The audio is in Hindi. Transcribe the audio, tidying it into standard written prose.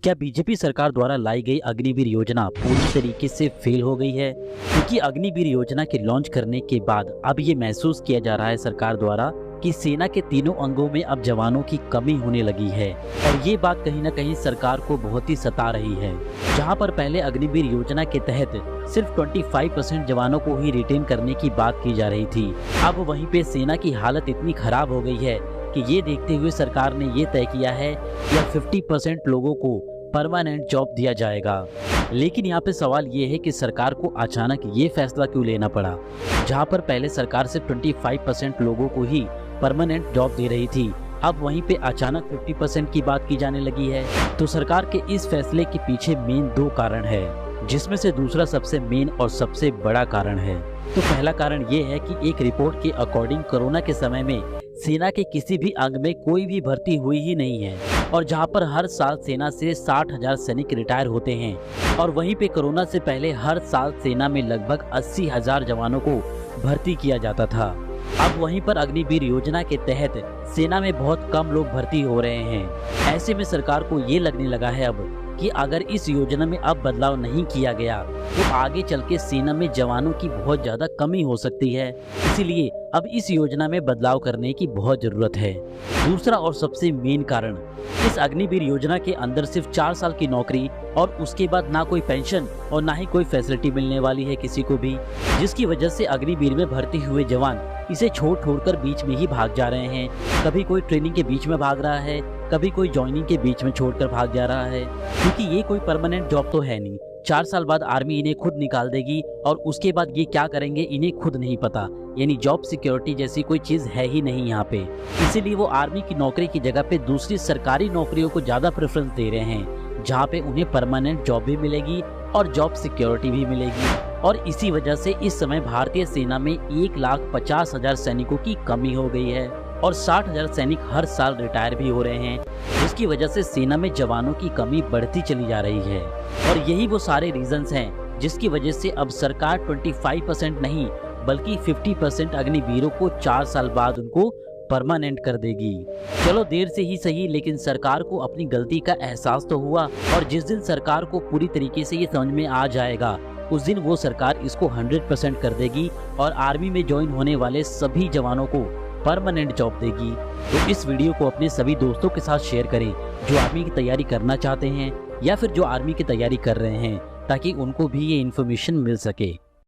क्या बीजेपी सरकार द्वारा लाई गई अग्निवीर योजना पूरी तरीके से फेल हो गई है? क्योंकि अग्निवीर योजना के लॉन्च करने के बाद अब ये महसूस किया जा रहा है सरकार द्वारा कि सेना के तीनों अंगों में अब जवानों की कमी होने लगी है और ये बात कहीं न कहीं सरकार को बहुत ही सता रही है। जहां पर पहले अग्निवीर योजना के तहत सिर्फ 25% जवानों को ही रिटेन करने की बात की जा रही थी, अब वहीं पे सेना की हालत इतनी खराब हो गई है कि ये देखते हुए सरकार ने ये तय किया है कि अब 50% लोगों को परमानेंट जॉब दिया जाएगा। लेकिन यहाँ पे सवाल ये है कि सरकार को अचानक ये फैसला क्यों लेना पड़ा, जहाँ पर पहले सरकार सिर्फ 25% लोगों को ही परमानेंट जॉब दे रही थी, अब वहीं पे अचानक 50% की बात की जाने लगी है। तो सरकार के इस फैसले के पीछे मेन दो कारण है, जिसमें से दूसरा सबसे मेन और सबसे बड़ा कारण है। तो पहला कारण ये है कि एक रिपोर्ट के अकॉर्डिंग कोरोना के समय में सेना के किसी भी अंग में कोई भी भर्ती हुई ही नहीं है और जहां पर हर साल सेना से 60,000 सैनिक रिटायर होते हैं और वहीं पे कोरोना से पहले हर साल सेना में लगभग 80,000 जवानों को भर्ती किया जाता था। अब वहीं पर अग्निवीर योजना के तहत सेना में बहुत कम लोग भर्ती हो रहे हैं। ऐसे में सरकार को ये लगने लगा है अब कि अगर इस योजना में अब बदलाव नहीं किया गया तो आगे चल के सेना में जवानों की बहुत ज्यादा कमी हो सकती है, इसीलिए अब इस योजना में बदलाव करने की बहुत जरूरत है। दूसरा और सबसे मेन कारण, इस अग्निवीर योजना के अंदर सिर्फ 4 साल की नौकरी और उसके बाद ना कोई पेंशन और ना ही कोई फैसिलिटी मिलने वाली है किसी को भी, जिसकी वजह से अग्निवीर में भर्ती हुए जवान इसे छोड़ बीच में ही भाग जा रहे हैं। कभी कोई ट्रेनिंग के बीच में भाग रहा है, कभी कोई ज्वाइनिंग के बीच में छोड़कर भाग जा रहा है, क्योंकि ये कोई परमानेंट जॉब तो है नहीं। 4 साल बाद आर्मी इन्हें खुद निकाल देगी और उसके बाद ये क्या करेंगे इन्हें खुद नहीं पता, यानी जॉब सिक्योरिटी जैसी कोई चीज है ही नहीं यहाँ पे। इसीलिए वो आर्मी की नौकरी की जगह पे दूसरी सरकारी नौकरियों को ज्यादा प्रेफरेंस दे रहे हैं, जहाँ पे उन्हें परमानेंट जॉब भी मिलेगी और जॉब सिक्योरिटी भी मिलेगी। और इसी वजह से इस समय भारतीय सेना में 1,50,000 सैनिकों की कमी हो गई है और 60,000 सैनिक हर साल रिटायर भी हो रहे हैं, जिसकी वजह से सेना में जवानों की कमी बढ़ती चली जा रही है। और यही वो सारे रीजंस हैं जिसकी वजह से अब सरकार 25% नहीं बल्कि 50% अग्निवीरों को 4 साल बाद उनको परमानेंट कर देगी। चलो देर से ही सही, लेकिन सरकार को अपनी गलती का एहसास तो हुआ और जिस दिन सरकार को पूरी तरीके से ये समझ में आ जाएगा उस दिन वो सरकार इसको 100% कर देगी और आर्मी में ज्वाइन होने वाले सभी जवानों को परमानेंट जॉब देगी। तो इस वीडियो को अपने सभी दोस्तों के साथ शेयर करें जो आर्मी की तैयारी करना चाहते हैं या फिर जो आर्मी की तैयारी कर रहे हैं, ताकि उनको भी ये इन्फॉर्मेशन मिल सके।